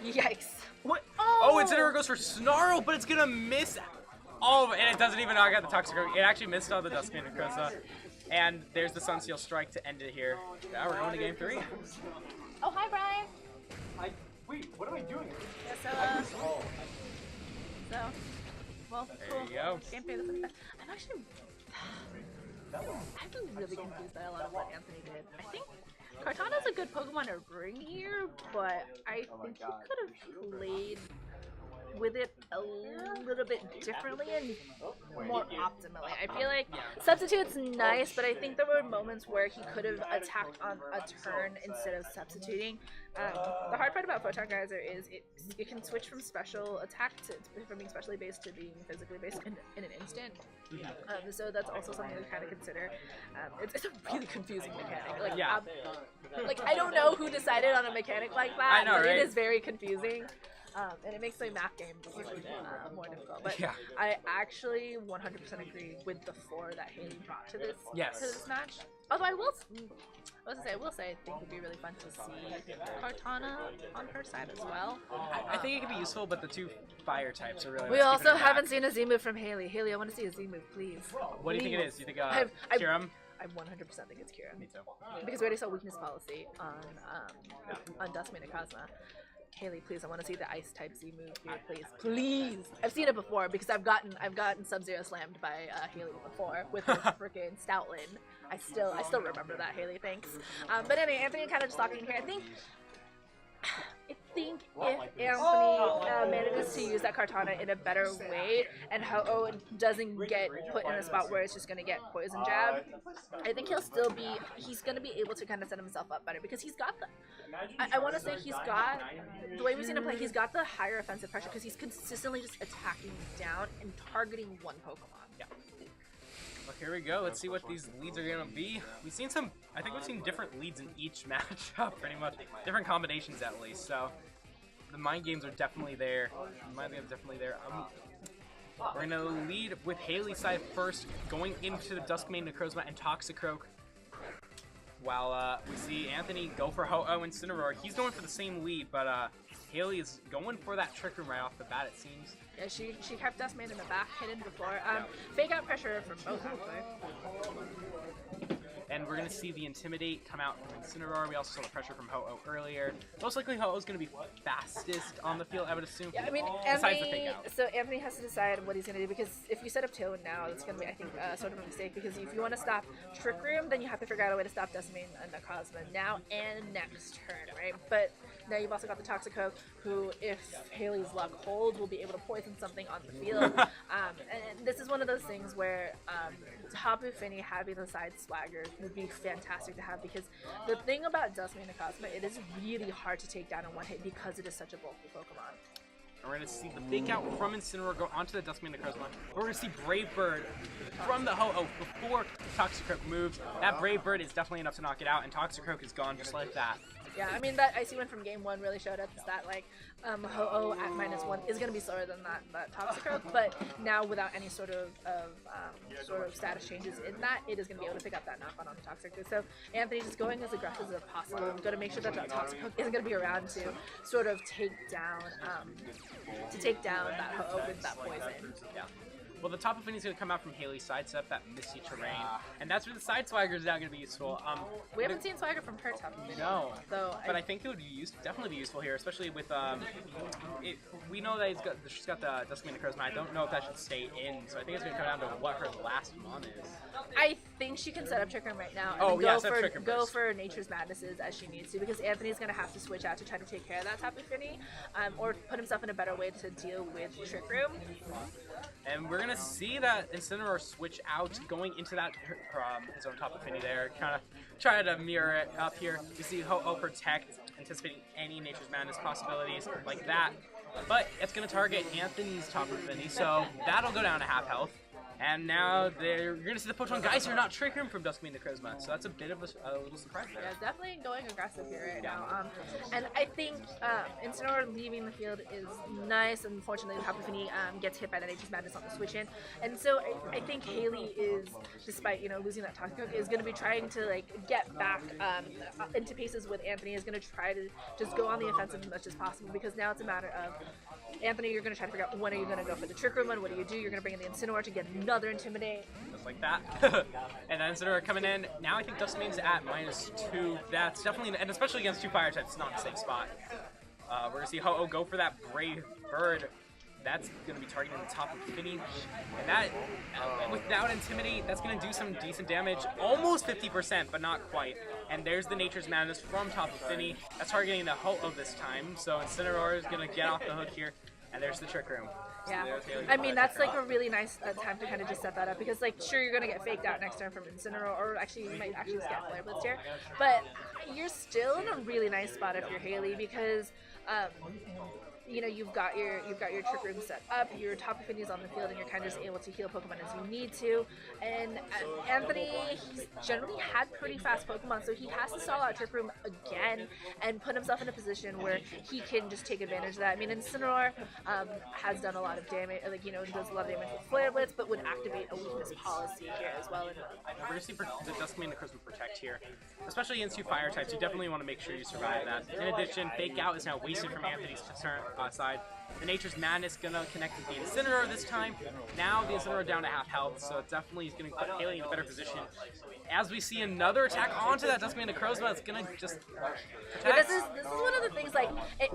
Yikes. What? Oh, Incineroar goes for Snarl, but it's gonna miss. Oh, and it doesn't even knock out the Toxicroak. It actually missed all the Dustman and Crosa. And there's the Sunseal Strike to end it here. Now we're going to game 3. Oh, hi, Brian. Wait, what am I doing? Yeah, well, There cool. you go. Game 3. I've been really confused by a lot of what Anthony did. I think Kartana's a good Pokemon to bring here, but I think he could have played with it a little bit differently and more optimally. I feel like Substitute's nice, but I think there were moments where he could have attacked on a turn instead of substituting. The hard part about Photon Geyser is it can switch from special attack from being specially based to being physically based in an instant. So that's also something to kind of consider. It's a really confusing mechanic. Like I don't know who decided on a mechanic like that, but right? It is very confusing. And it makes my math game more difficult. But yeah. I actually 100% agree with the 4 that Hayley brought to this match. Although I will say I think it'd be really fun to see Kartana on her side as well. I think it could be useful, but the 2 fire types are really. We also haven't seen a Z move from Hayley. Hayley, I want to see a Z move, please. What do you think it is? Do you think Kyurem? I 100% think it's Kyurem. Me too. Because we already saw weakness policy on Dustman and Cosma. Hayley, please, I want to see the ice type Z move here, please. Please! I've seen it before because I've gotten Sub-Zero slammed by Hayley before with her freaking Stoutland. I still remember that, Hayley, thanks. But anyway, Anthony kind of just talking here. I think if Anthony manages to use that Kartana in a better way and Ho-Oh doesn't get put in a spot where it's just going to get Poison Jab, I think he's going to be able to kind of set himself up better because he's got I want to say he's got, the way we've seen him play, he's got the higher offensive pressure because he's consistently just attacking down and targeting one Pokemon. Yeah. Well, here we go. Let's see what these leads are going to be. We've seen I think we've seen different leads in each matchup, pretty much. Different combinations, at least. So, the mind games are definitely there. We're going to lead with Hayley's side first, going into the Duskmane, Necrozma, and Toxicroak. While we see Anthony go for Ho-Oh and Incineroar. He's going for the same lead, but Hayley is going for that Trick Room right off the bat, it seems. Yeah, she kept Dustman in the back, hidden before. Fake out pressure from both, actually. And we're going to see the Intimidate come out from Incineroar. We also saw the pressure from Ho-Oh earlier. Most likely Ho-Oh is going to be fastest on the field, I would assume. Yeah, I mean, Anthony has to decide what he's going to do, because if you set up Tailwind now, that's going to be, I think, sort of a mistake, because if you want to stop Trick Room, then you have to figure out a way to stop Dustmane and Necrozma now and next turn, right? But now you've also got the Toxicroak, who, if Hayley's luck holds, will be able to poison something on the field. And this is one of those things where Tapu Fini having the side swagger would be fantastic to have, because the thing about Dustmane and Cosma, it is really hard to take down in one hit because it is such a bulky Pokemon. We're going to see the fake out from Incineroar go onto the Duskmane Necrozma. We're going to see Brave Bird from the Ho-Oh before Toxicroak moves. That Brave Bird is definitely enough to knock it out, and Toxicroak is gone just like that. Yeah, I mean, that icy one from game 1 really showed us that, like, Ho-Oh at -1 is going to be slower than that Toxicroak, but now without any sort of status changes in that, it is going to be able to pick up that knock-on the Toxicroak. So Anthony's just going as aggressive as possible. I'm going to make sure that Toxicroak isn't going to be around to sort of take down that Ho-Oh with that poison. Yeah. Well, the Tapu Fini's going to come out from Hayley's side, set up that misty terrain, and that's where the side swagger is now going to be useful. We haven't seen swagger from her Tapu Fini. No, so but I think it would be definitely be useful here, especially with we know that she's got the Duskmane Necrozma. I don't know if that should stay in, so I think it's going to come down to what her last mon is. I think she can set up Trick Room right now and go for Nature's Madnesses as she needs to, because Anthony's going to have to switch out to try to take care of that Tapu Fini, or put himself in a better way to deal with Trick Room. And we're going to see that Incineroar switch out, going into that his own Tapu Fini there, kind of try to mirror it up here. We see Ho-Oh Protect, anticipating any Nature's Madness possibilities like that. But it's going to target Anthony's Tapu Fini, so that'll go down to half health. And now you're going to see the Photon Geyser not Trick Room from Duskmane Necrozma, so that's a bit of a little surprise there. Yeah, definitely going aggressive here right now. And I think Incineroar leaving the field is nice. Unfortunately, the Tapu Fini gets hit by that Nature's Madness on the switch in. And so I think Hayley is, despite losing that Toxic, is going to be trying to get back into paces with Anthony, is going to try to just go on the offensive as much as possible, because now it's a matter of Anthony, you're going to try to figure out when are you going to go for the Trick Room one, what do? You're going to bring in the Incineroar to get another Intimidate. Just like that. And then Incineroar coming in. Now I think Duskmane's at -2. That's definitely, and especially against 2 fire types, it's not a safe spot. We're going to see Ho-Oh go for that Brave Bird. That's going to be targeting the Tapu Fini. And that, without Intimidate, that's going to do some decent damage. Almost 50%, but not quite. And there's the Nature's Madness from Tapu Fini. That's targeting the Ho-Oh this time. So Incineroar is going to get off the hook here. And there's the Trick Room. So yeah, I mean, that's a really nice time to kind of just set that up, because sure, you're going to get faked out next turn from Incineroar, or actually you might actually just get Flare Blitz here, but you're still in a really nice spot if you're Hayley, because you've got your Trick Room set up, your Tapu Fini's on the field, and you're kind of just able to heal Pokemon as you need to. And Anthony, he's generally had pretty fast Pokemon, so he has to stall out Trick Room again and put himself in a position where he can just take advantage of that. I mean, Incineroar has done a lot of damage, does a lot of damage with Flare Blitz, but would activate a weakness policy here as well. We're going to see the Duskmane Necrozma Protect here, especially against 2 fire types. You definitely want to make sure you survive that. In addition, Fake Out is now wasted from Anthony's turn. Side. The Nature's Madness gonna connect with the Incineroar this time. Now the Incineroar down to half health, so it definitely is gonna put Hayley in a better position. As we see another attack onto that Duskmane Necrozma, it's gonna just protect. Yeah, this is one of the things,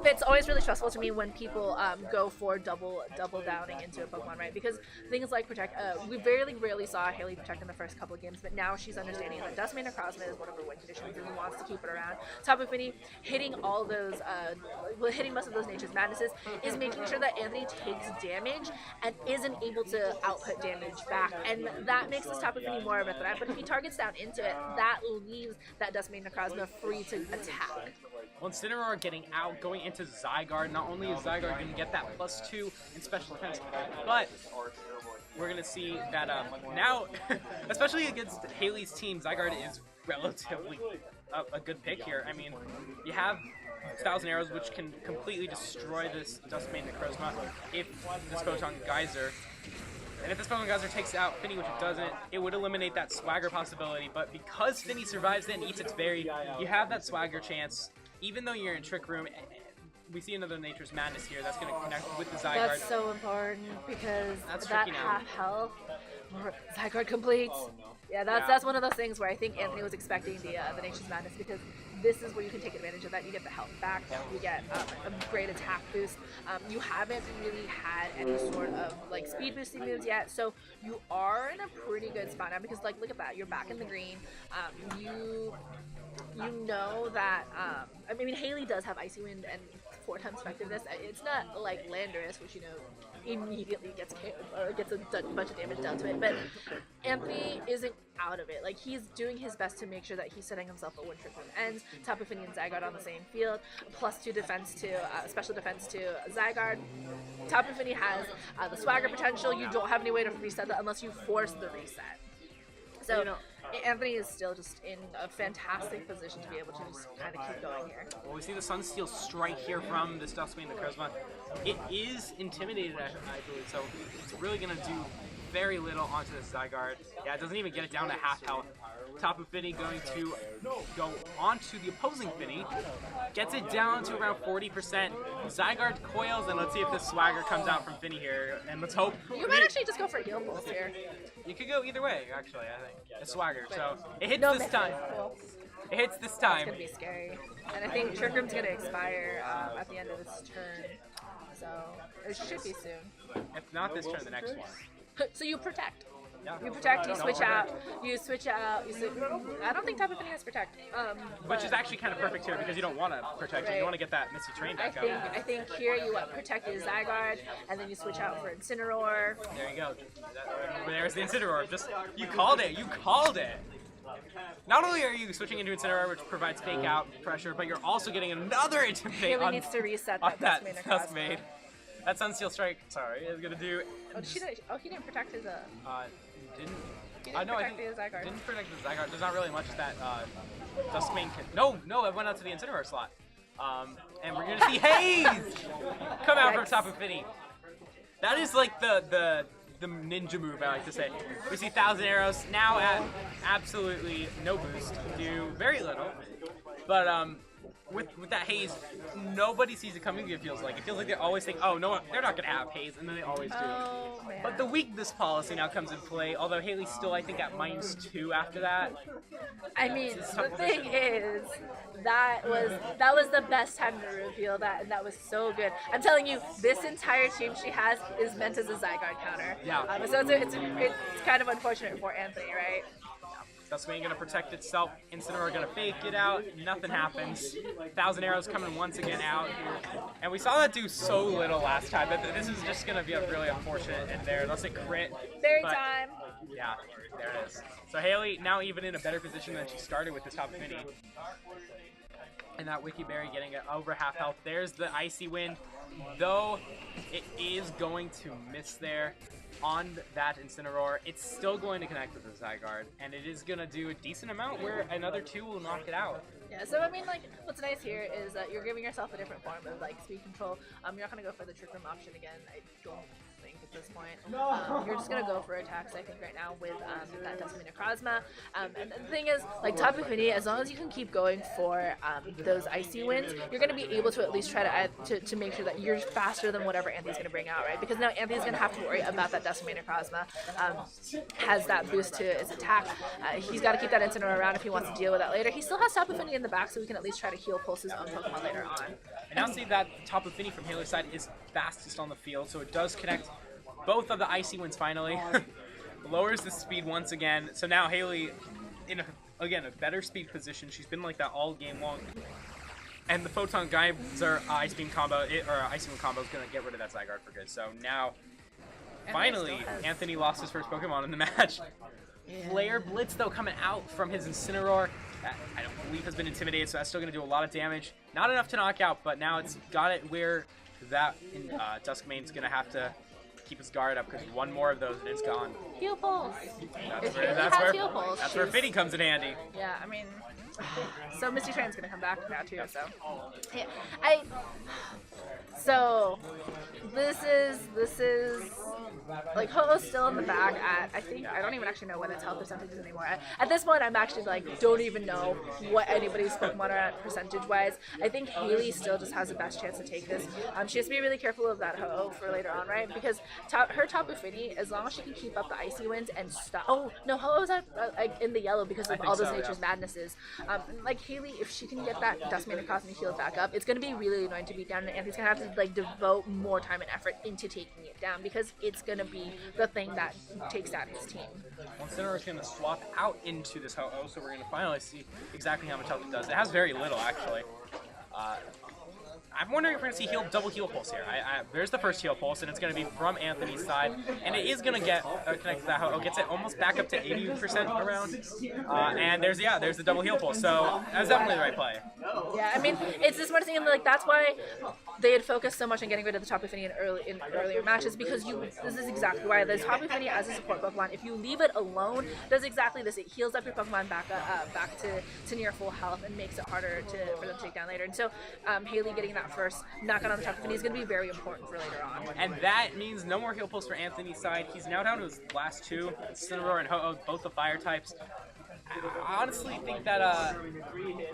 it's always really stressful to me when people go for double downing into a Pokemon, right? Because things like Protect, we very rarely saw Hayley Protect in the first couple of games, but now she's understanding that Duskmane Necrozma is one of her win conditions and wants to keep it around. Tapu Fini hitting all those, hitting most of those Nature's Madnesses is making sure that Anthony takes damage and isn't able to output damage back, and that makes this Tapu Fini more of a threat. But if he targets down into it, that leaves that Duskmane Necrozma free to attack. Well, Incineroar getting out, going into Zygarde. Not only is Zygarde going to get that +2 in special defense, but we're going to see that now, especially against Hayley's team, Zygarde is relatively a good pick here. I mean, you have Thousand Arrows, which can completely destroy this Duskmane Necrozma if this Photon Geyser. And if this Photon Geyser takes out Fini, which it doesn't, it would eliminate that Swagger possibility. But because Fini survives it and eats its berry, you have that Swagger chance. Even though you're in Trick Room, we see another Nature's Madness here. That's going to connect with the Zygarde. That's so important, because that's that half health, Zygarde completes. Oh, no. Yeah, that's one of those things where I think Anthony was expecting the Nature's Madness, because this is where you can take advantage of that. You get the health back, you get a great attack boost. You haven't really had any sort of speed boosting moves yet, so you are in a pretty good spot now, because look at that, you're back in the green. You know that I mean, Hayley does have Icy Wind and 4 times effectiveness. It's not like Landorus, which immediately gets a bunch of damage down to it, but Anthony isn't out of it. He's doing his best to make sure that he's setting himself up when Trick Room ends. Tapu Fini and Zygarde on the same field, +2 defense to special defense to Zygarde. Tapu Fini has the Swagger potential. You don't have any way to reset that unless you force the reset. So Anthony is still just in a fantastic position to be able to just kind of keep going here. Well, we see the Sunsteel strike here from this Duskmane Necrozma. It is intimidated, I believe, so it's really going to do very little onto the Zygarde. Yeah, it doesn't even get it down to half health. Tapu Fini going to go onto the opposing Fini. Gets it down to around 40%. Zygarde coils, and let's see if this swagger comes out from Fini here. And let's hope. You might actually just go for heal pulse here. You could go either way, actually, I think. A swagger. So it hits No this time. Cool. It hits this It's time. gonna be scary. And I think Trick Room's gonna expire at the end of this turn. So it should be soon. If not this turn, the next one. So you protect. Yeah. You protect, you switch out, I don't think Tapu Fini has protect. Which is actually kind of perfect here because you don't want to protect it. You want to get that Misty Train back up. I think here you protect your Zygarde, and then you switch out for Incineroar. There you go. There's the Incineroar. Just, you called it. You called it. Not only are you switching into Incineroar, which provides fake out pressure, but you're also getting another Intimidate Haley on needs to reset that that Duskmane. That Sunsteel Strike, sorry, is going to do... he didn't protect his... Didn't... He didn't no, I protect think, the Zygarde. didn't protect the Zygarde. There's not really much that Duskmane can... No, it went out to the Incineroar slot. And we're going to see Haze come out from Tapu Fini. That is like the ninja move, I like to say. We see 1,000 Arrows now at absolutely no boost, do very little. But with that Haze, nobody sees it coming. It feels like they always think, oh no, they're not gonna have Haze, and then they always do. Oh, man. But the weakness policy now comes in play. Although Hayley's still, I think, at -2 after that. I mean, the thing is, that was the best time to reveal that, and that was so good. I'm telling you, this entire team she has is meant as a Zygarde counter. Yeah. So it's kind of unfortunate for Anthony, right? Duskmane gonna protect itself. Incineroar gonna fake it out. Nothing happens. 1,000 Arrows coming once again out here. And we saw that do so little last time that this is just gonna be a really unfortunate in there. Unless it crit. Berry time. Yeah, there it is. So Hayley now even in a better position than she started with this Tapu Fini. And that Wiki Berry getting it over half health. There's the Icy Wind. Though it is going to miss there on that Incineroar, it's still going to connect with the Zygarde, and it is going to do a decent amount where another 2 will knock it out. Yeah, so I mean, like, what's nice here is that you're giving yourself a different form of, like, speed control. You're not going to go for the Trick Room option again, I don't think, at this point. You're just going to go for attacks, I think, right now with that Duskmane Necrozma. And the thing is, like, Tapu Fini, as long as you can keep going for those Icy Winds, you're going to be able to at least try to make sure that you're faster than whatever Anthony's going to bring out, right? Because now Anthony's going to have to worry about that Duskmane Necrozma. Has that boost to his attack. He's got to keep that Incineroar around if he wants to deal with that later. He still has Tapu Fini in the back, so we can at least try to heal pulse his own Pokemon later on. And now see that Tapu Fini from Hayley's side is fastest on the field, so it does connect both of the Icy Winds finally. Lowers the speed once again. So now Hayley in a better speed position. She's been like that all game long. And the Photon Geyser Ice Beam combo, Icy Wind combo is going to get rid of that Zygarde for good. So now, finally, Anthony lost his first Pokemon in the match. Yeah. Flare Blitz, though, coming out from his Incineroar. That, I don't believe has been intimidated, so that's still going to do a lot of damage. Not enough to knock out, but now it's got it where that Duskmane's going to have to keep his guard up, because one more of those and it's gone. Heal Pulse. That's where Fini comes in handy. Yeah, I mean, so Misty Train's gonna come back now too. So yeah, so this is like Ho-Oh's still in the back at, I think, I don't even actually know what its health percentage is anymore. At this point, I'm actually like, don't even know what anybody's Pokemon are at percentage-wise. I think Hayley still just has the best chance to take this. She has to be really careful of that Ho-Oh for later on, right? Because her Tapu Fini, as long as she can keep up the Icy Winds and stop. Oh no, Ho-Oh's at, in the yellow because of all those Nature's Madnesses. Like Hayley, if she can get that Duskmane Necrozma and heal it back up, it's going to be really annoying to beat down, and Anthony's going to have to like devote more time and effort into taking it down because it's going to be the thing that takes down his team. Well, Incineroar's going to swap out into this Ho-Oh, so we're going to finally see exactly how much health it does. It has very little, actually. I'm wondering if we're going to see double heal pulse here. There's the first heal pulse, and it's going to be from Anthony's side, and it is going to get connected to that Ho-Oh. Gets it almost back up to 80% around, and there's the double heal pulse. So that's definitely the right play. Yeah, I mean, it's this one thing, like, that's why they had focused so much on getting rid of the Tapu Fini in earlier matches, because this is exactly why the Tapu Fini as a support Pokemon, if you leave it alone, does exactly this. It heals up your Pokemon back to near full health and makes it harder for them to take down later. And so Hayley getting that that first knockout on the top of Fini is going to be very important for later on. And that means no more heal pulls for Anthony's side. He's now down to his last two, Cinnamoroar and Ho-Oh, both the fire types. I honestly think that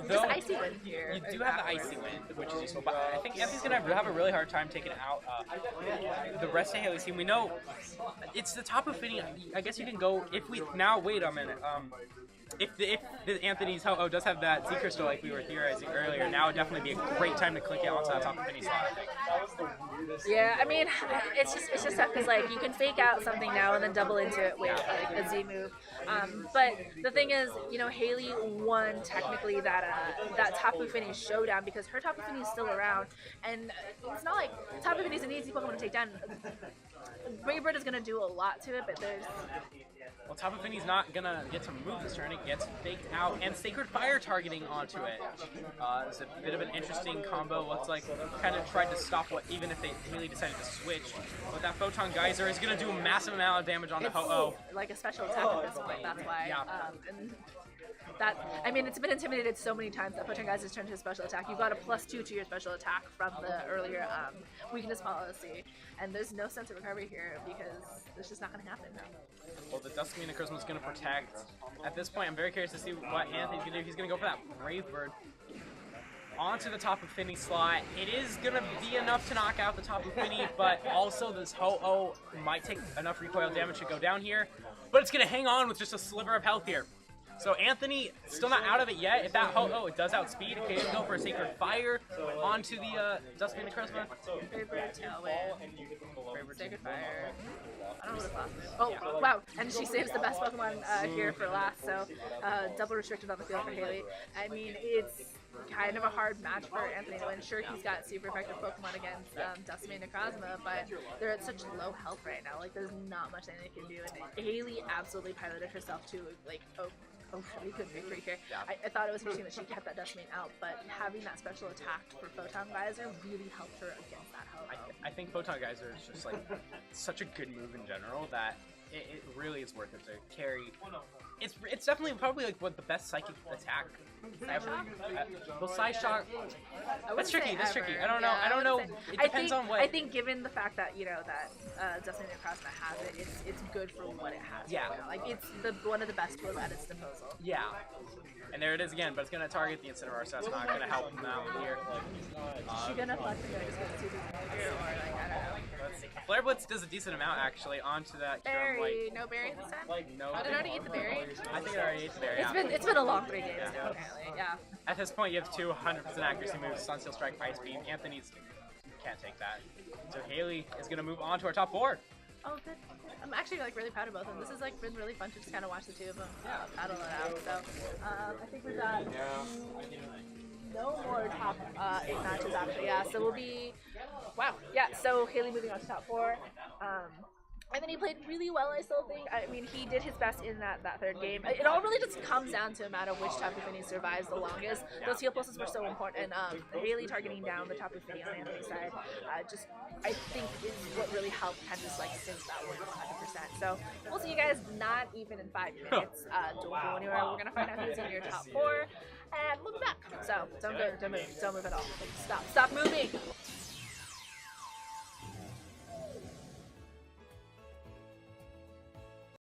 Just Icy Wind here. you do have the Icy Wind, which is useful, but I think Anthony's going to have a really hard time taking out the rest of Hayley's team. We know it's the top of Fini. I guess you can go, if we, now wait a minute, if the Anthony's Ho-Oh does have that Z Crystal like we were theorizing earlier, now would definitely be a great time to click it onto that top of Fini slot. Yeah, I mean, it's just tough because like you can fake out something now and then double into it with like a Z move. But the thing is, you know, Hayley won technically that Tapu Fini showdown because her Tapu Fini is still around, and it's not like Tapu Fini is an easy Pokemon to take down. Brave is gonna do a lot to it, but there's. Well, Tapu Fini's not gonna get to move this turn. It gets faked out, and Sacred Fire targeting onto it. It's a bit of an interesting combo. Looks like kind of tried to stop what, even if they Hayley decided to switch. But that Photon Geyser is gonna do a massive amount of damage on the Ho-Oh. Like a special attack at this point. That's why. Yeah. And that, I mean, it's been intimidated so many times that Photon Geyser has turned to a special attack. You've got a +2 to your special attack from the earlier weakness policy, and there's no sense of recovery here because it's just not going to happen. Well, the Duskmane Necrozma is going to protect. At this point, I'm very curious to see what Anthony's going to do. He's going to go for that Brave Bird onto the top of Fini slot. It is going to be enough to knock out the top of Fini, but also this Ho-Oh might take enough recoil damage to go down here. But it's going to hang on with just a sliver of health here. So Anthony still not out of it yet. If that Ho-Oh, it does outspeed. It can go for a Sacred Fire onto the Duskmane Necrozma. Brave Bird, Tailwind, Sacred Fire. I don't know what the last move. Oh, wow. And she saves the best Pokemon here for last, so double restricted on the field for Hayley. I mean, it's kind of a hard match for Anthony to win. Sure, he's got super effective Pokemon against Duskmane Necrozma, but they're at such low health right now. Like, there's not much that they can do. And Hayley absolutely piloted herself to, like, really good victory here. Yeah. I thought it was interesting that she kept that Duskmane out, but having that special attack for Photon Geyser really helped her against that Ho-Oh. I think Photon Geyser is just like such a good move in general that it really is worth it to carry. It's definitely probably like what the best psychic attack ever. Well, Psyshock. That's tricky. That's tricky. I don't know. I don't know. It depends on what. I think given the fact that you know that Duskmane Necrozma has it, it's good for what it has. Yeah. Right now. Like it's one of the best tools at its disposal. Yeah. And there it is again, but it's going to target the Incineroar, so that's not going to help him out here. Is she gonna flex and just get 2 or like I don't know. Let's see. Flare Blitz does a decent amount actually onto that Berry, Light. no berry this time. No. Did it already eat the berry? I think it already ate the berry. It's been a long 3 games Yeah. now, apparently. Yeah. At this point, you have 2 100% accuracy moves: Sunsteel Strike, Ice Beam. Anthony's can't take that. So Hayley is going to move on to our top 4. Oh, good. I'm actually like really proud of both of them. This has like been really fun to just kind of watch the 2 of them battle it out. So I think we've got no more top 8 matches actually. Yeah, so we'll be wow. Yeah, so Hayley moving on to top 4. And then he played really well, I still think. I mean, he did his best in that 3rd game. It all really just comes down to a matter of which Tapu Fini survives the longest. Those heal pulses were so important, and Hayley targeting down the Tapu Fini on Anthony's side just, I think, is what really helped kind of just like cinch that win 100%. So we'll see you guys not even in 5 minutes. Don't go anywhere. We're going to find out who's in your top 4, and we'll be back. So don't move at all. Stop moving.